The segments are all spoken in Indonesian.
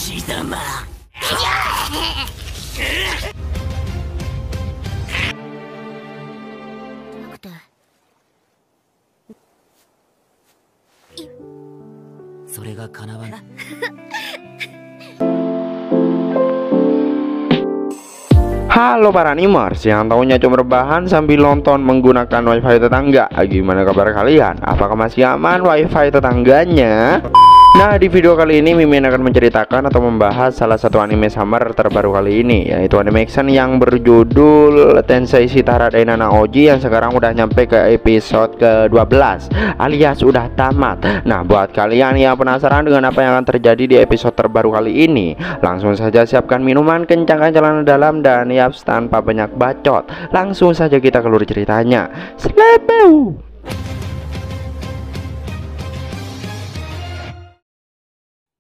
Halo para animers yang tahunya cuma rebahan sambil nonton menggunakan wifi tetangga. Gimana kabar kalian? Apakah masih aman wifi tetangganya? Nah, di video kali ini Mimin akan menceritakan atau membahas salah satu anime summer terbaru kali ini, yaitu anime action yang berjudul Tensei Shitara Daina Oji yang sekarang udah nyampe ke episode ke-12 alias udah tamat. Nah, buat kalian yang penasaran dengan apa yang akan terjadi di episode terbaru kali ini, langsung saja siapkan minuman, kencangkan celana dalam, dan yaps, tanpa banyak bacot, langsung saja kita keluar ceritanya. Sleepy.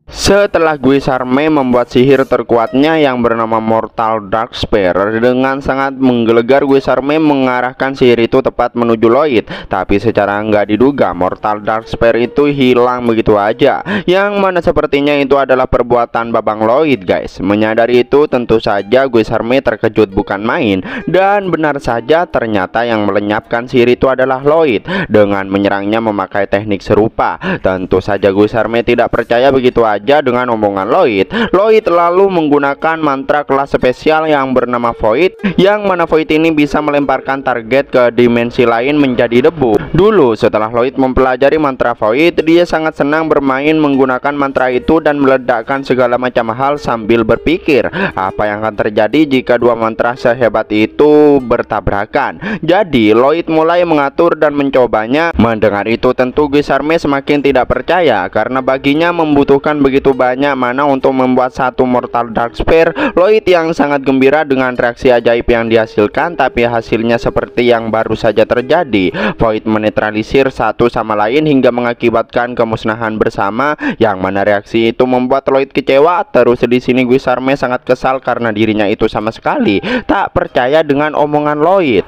Setelah Guisarme membuat sihir terkuatnya yang bernama Mortal Dark Sphere, dengan sangat menggelegar Guisarme mengarahkan sihir itu tepat menuju Lloyd. Tapi secara nggak diduga Mortal Dark Sphere itu hilang begitu aja, yang mana sepertinya itu adalah perbuatan Babang Lloyd, guys. Menyadari itu tentu saja Guisarme terkejut bukan main, dan benar saja ternyata yang melenyapkan sihir itu adalah Lloyd dengan menyerangnya memakai teknik serupa. Tentu saja Guisarme tidak percaya begitu aja dengan omongan Lloyd. Lloyd lalu menggunakan mantra kelas spesial yang bernama Void, yang mana Void ini bisa melemparkan target ke dimensi lain menjadi debu. Dulu setelah Lloyd mempelajari mantra Void, dia sangat senang bermain menggunakan mantra itu dan meledakkan segala macam hal sambil berpikir apa yang akan terjadi jika dua mantra sehebat itu bertabrakan. Jadi Lloyd mulai mengatur dan mencobanya. Mendengar itu tentu Guisarme semakin tidak percaya, karena baginya membutuhkan begitu banyak mana untuk membuat satu Mortal Dark Sphere. Lloyd yang sangat gembira dengan reaksi ajaib yang dihasilkan, tapi hasilnya seperti yang baru saja terjadi. Void menetralisir satu sama lain hingga mengakibatkan kemusnahan bersama, yang mana reaksi itu membuat Lloyd kecewa. Terus di sini Guisarme sangat kesal karena dirinya itu sama sekali tak percaya dengan omongan Lloyd.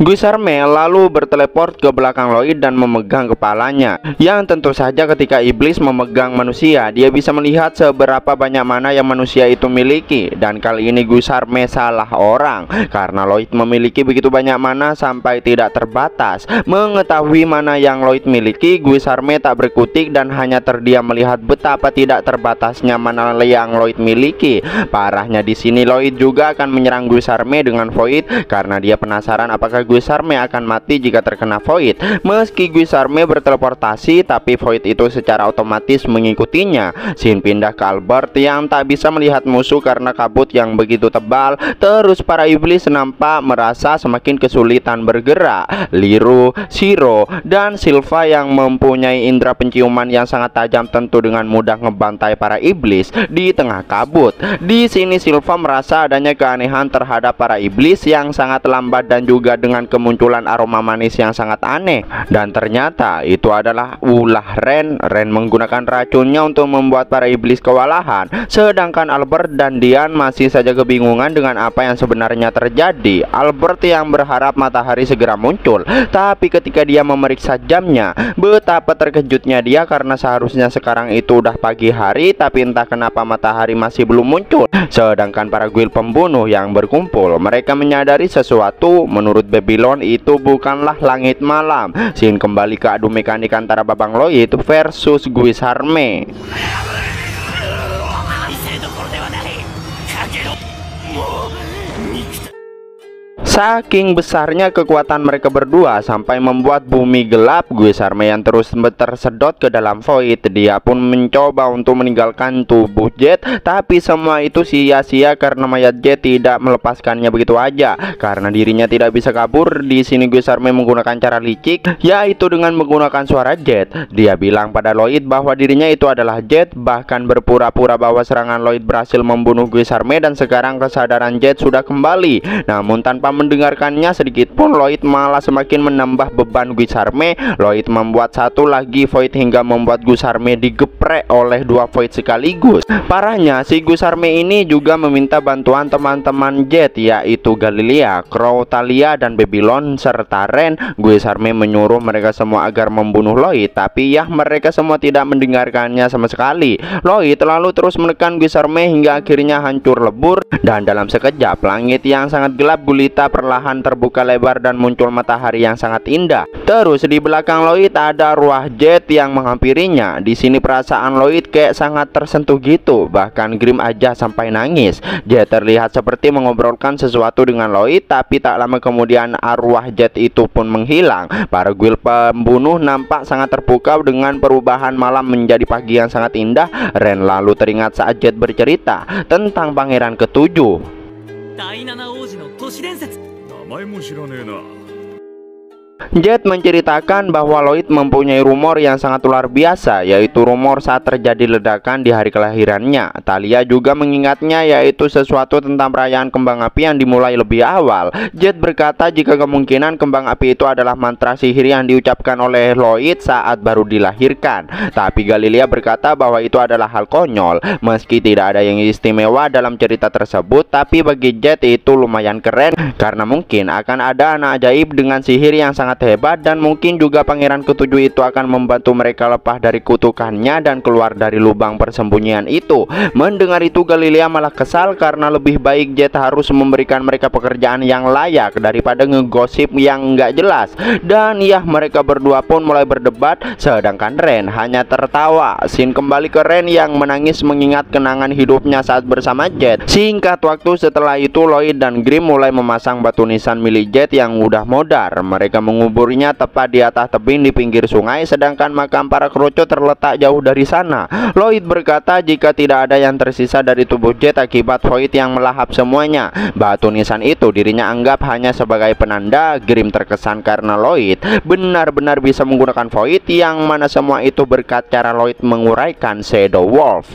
Guisarme lalu berteleport ke belakang Lloyd dan memegang kepalanya, yang tentu saja ketika iblis memegang manusia, dia bisa melihat seberapa banyak mana yang manusia itu miliki. Dan kali ini Guisarme salah orang, karena Lloyd memiliki begitu banyak mana sampai tidak terbatas. Mengetahui mana yang Lloyd miliki, Guisarme tak berkutik dan hanya terdiam melihat betapa tidak terbatasnya mana yang Lloyd miliki. Parahnya di sini Lloyd juga akan menyerang Guisarme dengan Void, karena dia penasaran apakah Guisarme akan mati jika terkena Void. Meski Guisarme berteleportasi, tapi Void itu secara otomatis mengikutinya. Scene pindah ke Albert yang tak bisa melihat musuh karena kabut yang begitu tebal. Terus para iblis nampak merasa semakin kesulitan bergerak. Liru, Shiro, dan Silva yang mempunyai indera penciuman yang sangat tajam tentu dengan mudah ngebantai para iblis di tengah kabut. Di sini Silva merasa adanya keanehan terhadap para iblis yang sangat lambat dan juga dengan kemunculan aroma manis yang sangat aneh. Dan ternyata itu adalah ulah Ren. Ren menggunakan racunnya untuk membuat para iblis kewalahan. Sedangkan Albert dan Dian masih saja kebingungan dengan apa yang sebenarnya terjadi. Albert yang berharap matahari segera muncul, tapi ketika dia memeriksa jamnya, betapa terkejutnya dia karena seharusnya sekarang itu udah pagi hari, tapi entah kenapa matahari masih belum muncul. Sedangkan para guild pembunuh yang berkumpul, mereka menyadari sesuatu. Menurut Babylon itu bukanlah langit malam. Scene kembali ke adu mekanik antara Babang Lloyd versus Guisarme. Saking besarnya kekuatan mereka berdua sampai membuat bumi gelap. Guisarme yang terus tersedot ke dalam Void, dia pun mencoba untuk meninggalkan tubuh Jet, tapi semua itu sia-sia karena mayat Jet tidak melepaskannya begitu aja, karena dirinya tidak bisa kabur. Di sini Guisarme menggunakan cara licik, yaitu dengan menggunakan suara Jet. Dia bilang pada Lloyd bahwa dirinya itu adalah Jet, bahkan berpura-pura bahwa serangan Lloyd berhasil membunuh Guisarme dan sekarang kesadaran Jet sudah kembali. Namun tanpa mendengarkannya sedikit pun, Lloyd malah semakin menambah beban Guisarme. Lloyd membuat satu lagi void hingga membuat Guisarme digeprek oleh dua void sekaligus. Parahnya, si Guisarme ini juga meminta bantuan teman-teman Jet, yaitu Galilea, Crow, Thalia, dan Babylon serta Ren. Guisarme menyuruh mereka semua agar membunuh Lloyd, tapi ya mereka semua tidak mendengarkannya sama sekali. Lloyd lalu terus menekan Guisarme hingga akhirnya hancur lebur, dan dalam sekejap langit yang sangat gelap gulita perlahan terbuka lebar dan muncul matahari yang sangat indah. Terus di belakang Lloyd ada arwah Jet yang menghampirinya. Di sini perasaan Lloyd kayak sangat tersentuh gitu, bahkan Grim aja sampai nangis. Jet terlihat seperti mengobrolkan sesuatu dengan Lloyd, tapi tak lama kemudian arwah Jet itu pun menghilang. Para guild pembunuh nampak sangat terpukau dengan perubahan malam menjadi pagi yang sangat indah. Ren lalu teringat saat Jet bercerita tentang pangeran ketujuh. Jet menceritakan bahwa Lloyd mempunyai rumor yang sangat luar biasa, yaitu rumor saat terjadi ledakan di hari kelahirannya. Thalia juga mengingatnya, yaitu sesuatu tentang perayaan kembang api yang dimulai lebih awal. Jet berkata jika kemungkinan kembang api itu adalah mantra sihir yang diucapkan oleh Lloyd saat baru dilahirkan. Tapi Galilea berkata bahwa itu adalah hal konyol. Meski tidak ada yang istimewa dalam cerita tersebut, tapi bagi Jet itu lumayan keren, karena mungkin akan ada anak ajaib dengan sihir yang sangat hebat, dan mungkin juga pangeran ketujuh itu akan membantu mereka lepas dari kutukannya dan keluar dari lubang persembunyian itu. Mendengar itu Galilea malah kesal karena lebih baik Jet harus memberikan mereka pekerjaan yang layak daripada ngegosip yang nggak jelas. Dan ya, mereka berdua pun mulai berdebat, sedangkan Ren hanya tertawa. Scene kembali ke Ren yang menangis mengingat kenangan hidupnya saat bersama Jet. Singkat waktu setelah itu Lloyd dan Grim mulai memasang batu nisan milik Jet yang udah modar. Mereka menguburnya tepat di atas tebing di pinggir sungai, sedangkan makam para kerucut terletak jauh dari sana. Lloyd berkata jika tidak ada yang tersisa dari tubuh Jet akibat void yang melahap semuanya. Batu nisan itu dirinya anggap hanya sebagai penanda. Grim terkesan karena Lloyd benar-benar bisa menggunakan void, yang mana semua itu berkat cara Lloyd menguraikan Shadow Wolf.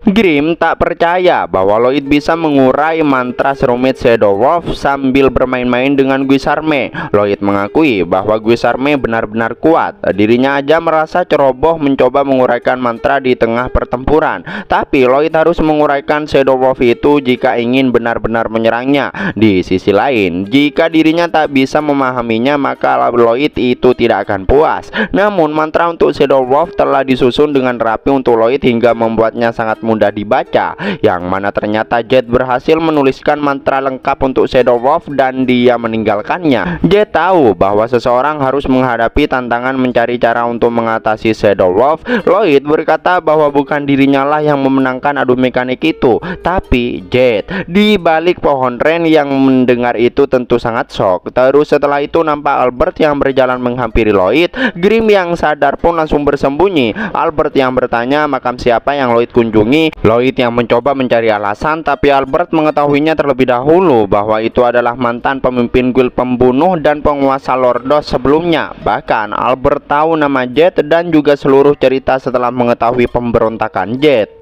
Grim tak percaya bahwa Lloyd bisa mengurai mantra serumit Shadow Wolf sambil bermain-main dengan Guisarme. Lloyd mengakui bahwa Guisarme benar-benar kuat. Dirinya aja merasa ceroboh mencoba menguraikan mantra di tengah pertempuran. Tapi Lloyd harus menguraikan Shadow Wolf itu jika ingin benar-benar menyerangnya. Di sisi lain, jika dirinya tak bisa memahaminya, maka Lloyd itu tidak akan puas. Namun mantra untuk Shadow Wolf telah disusun dengan rapi untuk Lloyd hingga membuatnya sangat mudah dibaca, yang mana ternyata Jet berhasil menuliskan mantra lengkap untuk Shadow Wolf dan dia meninggalkannya. Jet tahu bahwa seseorang harus menghadapi tantangan mencari cara untuk mengatasi Shadow Wolf. Lloyd berkata bahwa bukan dirinya lah yang memenangkan adu mekanik itu, tapi Jet. Di balik pohon Ren yang mendengar itu tentu sangat shock. Terus setelah itu nampak Albert yang berjalan menghampiri Lloyd. Grim yang sadar pun langsung bersembunyi. Albert yang bertanya makam siapa yang Lloyd kunjungi. Lloyd yang mencoba mencari alasan, tapi Albert mengetahuinya terlebih dahulu bahwa itu adalah mantan pemimpin guild pembunuh dan penguasa Lordos sebelumnya. Bahkan Albert tahu nama Jet dan juga seluruh cerita setelah mengetahui pemberontakan Jet.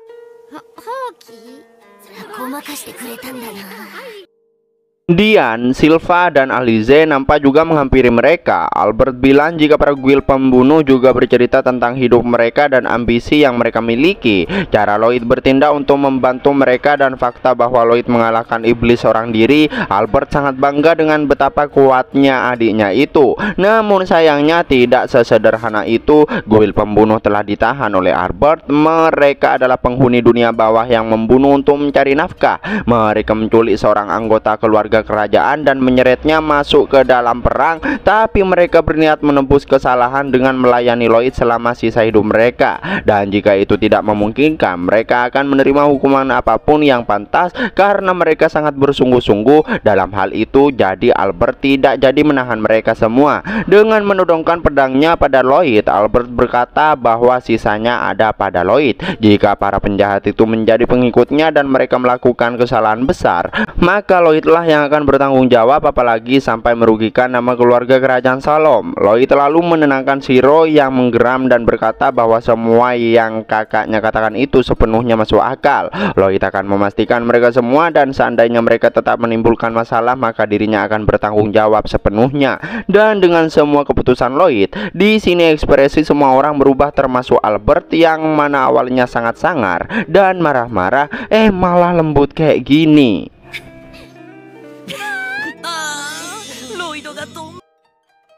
Dian, Silva, dan Alize nampak juga menghampiri mereka. Albert bilang jika para guild pembunuh juga bercerita tentang hidup mereka dan ambisi yang mereka miliki. Cara Lloyd bertindak untuk membantu mereka dan fakta bahwa Lloyd mengalahkan iblis seorang diri. Albert sangat bangga dengan betapa kuatnya adiknya itu. Namun sayangnya tidak sesederhana itu. Guild pembunuh telah ditahan oleh Albert. Mereka adalah penghuni dunia bawah yang membunuh untuk mencari nafkah. Mereka menculik seorang anggota keluarga kerajaan dan menyeretnya masuk ke dalam perang, tapi mereka berniat menebus kesalahan dengan melayani Lloyd selama sisa hidup mereka. Dan jika itu tidak memungkinkan, mereka akan menerima hukuman apapun yang pantas karena mereka sangat bersungguh-sungguh dalam hal itu. Jadi Albert tidak jadi menahan mereka semua. Dengan menodongkan pedangnya pada Lloyd, Albert berkata bahwa sisanya ada pada Lloyd. Jika para penjahat itu menjadi pengikutnya dan mereka melakukan kesalahan besar, maka Lloyd lah yang dirinya akan bertanggung jawab apalagi sampai merugikan nama keluarga kerajaan Shalom. Lloyd lalu menenangkan Shiro yang menggeram dan berkata bahwa semua yang kakaknya katakan itu sepenuhnya masuk akal. Lloyd akan memastikan mereka semua dan seandainya mereka tetap menimbulkan masalah maka dirinya akan bertanggung jawab sepenuhnya. Dan dengan semua keputusan Lloyd, di sini ekspresi semua orang berubah termasuk Albert yang mana awalnya sangat sangar dan marah-marah malah lembut kayak gini.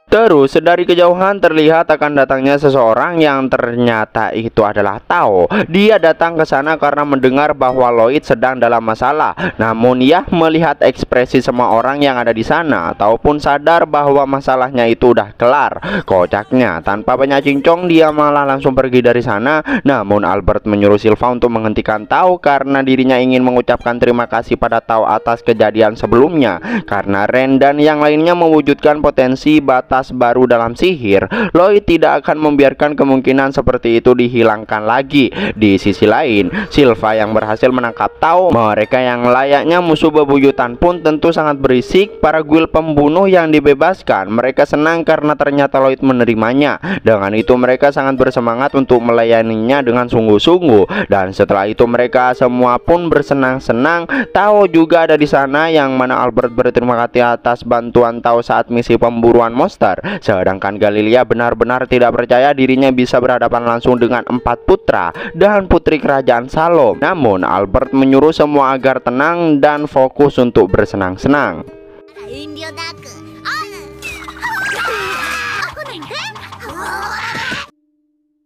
Terus dari kejauhan terlihat akan datangnya seseorang yang ternyata itu adalah Tao. Dia datang ke sana karena mendengar bahwa Lloyd sedang dalam masalah. Namun ia melihat ekspresi semua orang yang ada di sana, Tao pun sadar bahwa masalahnya itu udah kelar. Kocaknya, tanpa banyak cincong dia malah langsung pergi dari sana. Namun Albert menyuruh Silva untuk menghentikan Tao karena dirinya ingin mengucapkan terima kasih pada Tao atas kejadian sebelumnya. Karena Ren dan yang lainnya mewujudkan potensi batas baru dalam sihir, Lloyd tidak akan membiarkan kemungkinan seperti itu dihilangkan lagi. Di sisi lain, Silva yang berhasil menangkap Tao, mereka yang layaknya musuh bebuyutan pun tentu sangat berisik. Para guil pembunuh yang dibebaskan, mereka senang karena ternyata Lloyd menerimanya. Dengan itu mereka sangat bersemangat untuk melayaninya dengan sungguh-sungguh. Dan setelah itu mereka semua pun bersenang-senang. Tao juga ada di sana yang mana Albert berterima kasih atas bantuan Tao saat misi pemburuan monster. Sedangkan Galilea benar-benar tidak percaya dirinya bisa berhadapan langsung dengan 4 putra dan putri kerajaan Shalom. Namun Albert menyuruh semua agar tenang dan fokus untuk bersenang-senang.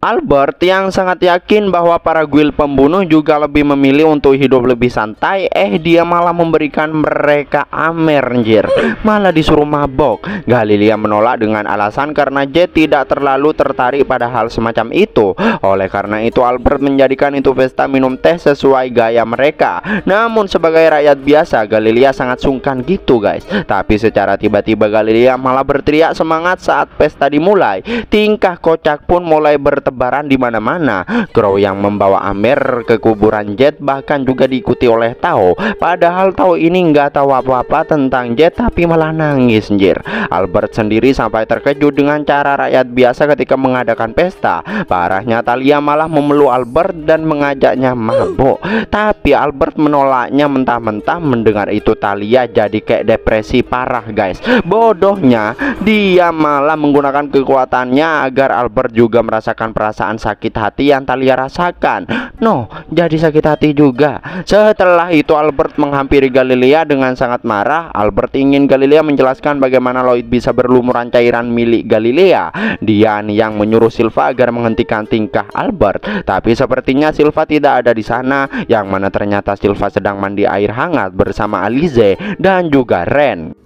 Albert yang sangat yakin bahwa para guil pembunuh juga lebih memilih untuk hidup lebih santai, dia malah memberikan mereka amer anjir, malah disuruh mabok. Galilea menolak dengan alasan karena Jet tidak terlalu tertarik pada hal semacam itu. Oleh karena itu Albert menjadikan itu pesta minum teh sesuai gaya mereka. Namun sebagai rakyat biasa Galilea sangat sungkan gitu guys. Tapi secara tiba-tiba Galilea malah berteriak semangat saat pesta dimulai. Tingkah kocak pun mulai bertebaran di mana-mana. Crow yang membawa Amer ke kuburan Jet bahkan juga diikuti oleh Tao. Padahal Tao ini nggak tahu apa-apa tentang Jet tapi malah nangis anjir. Albert sendiri sampai terkejut dengan cara rakyat biasa ketika mengadakan pesta. Parahnya Talia malah memeluk Albert dan mengajaknya mabuk. Tapi Albert menolaknya mentah-mentah. Mendengar itu Talia jadi kayak depresi parah guys. Bodohnya dia malah menggunakan kekuatannya agar Albert juga merasakan perasaan sakit hati yang Talia rasakan. No, jadi sakit hati juga. Setelah itu Albert menghampiri Galilea dengan sangat marah. Albert ingin Galilea menjelaskan bagaimana Lloyd bisa berlumuran cairan milik Galilea. Dia yang menyuruh Silva agar menghentikan tingkah Albert. Tapi sepertinya Silva tidak ada di sana, yang mana ternyata Silva sedang mandi air hangat bersama Alize dan juga Ren.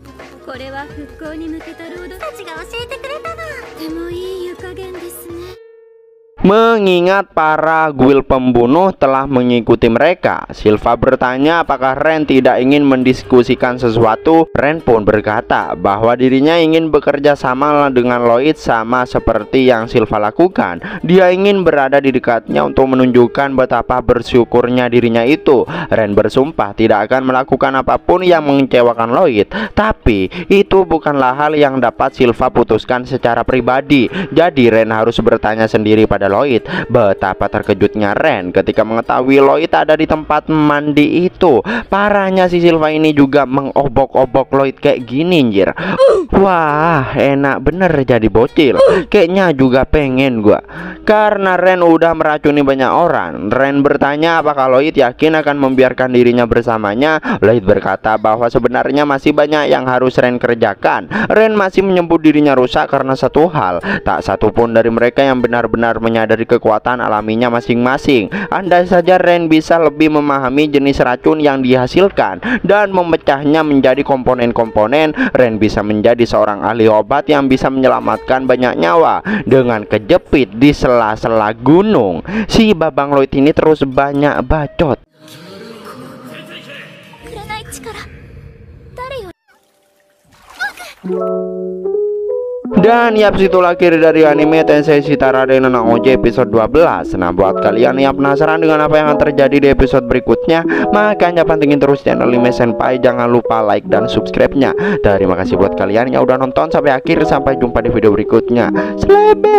Mengingat para guil pembunuh telah mengikuti mereka, Silva bertanya apakah Ren tidak ingin mendiskusikan sesuatu. Ren pun berkata bahwa dirinya ingin bekerja sama dengan Lloyd sama seperti yang Silva lakukan. Dia ingin berada di dekatnya untuk menunjukkan betapa bersyukurnya dirinya itu. Ren bersumpah tidak akan melakukan apapun yang mengecewakan Lloyd. Tapi itu bukanlah hal yang dapat Silva putuskan secara pribadi. Jadi Ren harus bertanya sendiri pada Lloyd. Betapa terkejutnya Ren ketika mengetahui Lloyd ada di tempat mandi itu. Parahnya si Silva ini juga mengobok-obok Lloyd kayak gini anjir. Wah, enak bener jadi bocil. Kayaknya juga pengen gua. Karena Ren udah meracuni banyak orang. Ren bertanya apakah Lloyd yakin akan membiarkan dirinya bersamanya. Lloyd berkata bahwa sebenarnya masih banyak yang harus Ren kerjakan. Ren masih menyebut dirinya rusak karena satu hal. Tak satupun dari mereka yang benar-benar dari kekuatan alaminya masing-masing. Andai saja Ren bisa lebih memahami jenis racun yang dihasilkan dan memecahnya menjadi komponen-komponen, Ren bisa menjadi seorang ahli obat yang bisa menyelamatkan banyak nyawa dengan kejepit di sela-sela gunung. Si Babang Lloyd ini terus banyak bacot. Dan yap, situlah akhir dari anime Tensei Shitara Denona Oji episode 12. Nah, buat kalian yang penasaran dengan apa yang akan terjadi di episode berikutnya, makanya pantengin terus channel Anime Senpai. Jangan lupa like dan subscribe-nya. Terima kasih buat kalian yang udah nonton sampai akhir. Sampai jumpa di video berikutnya. Slebe.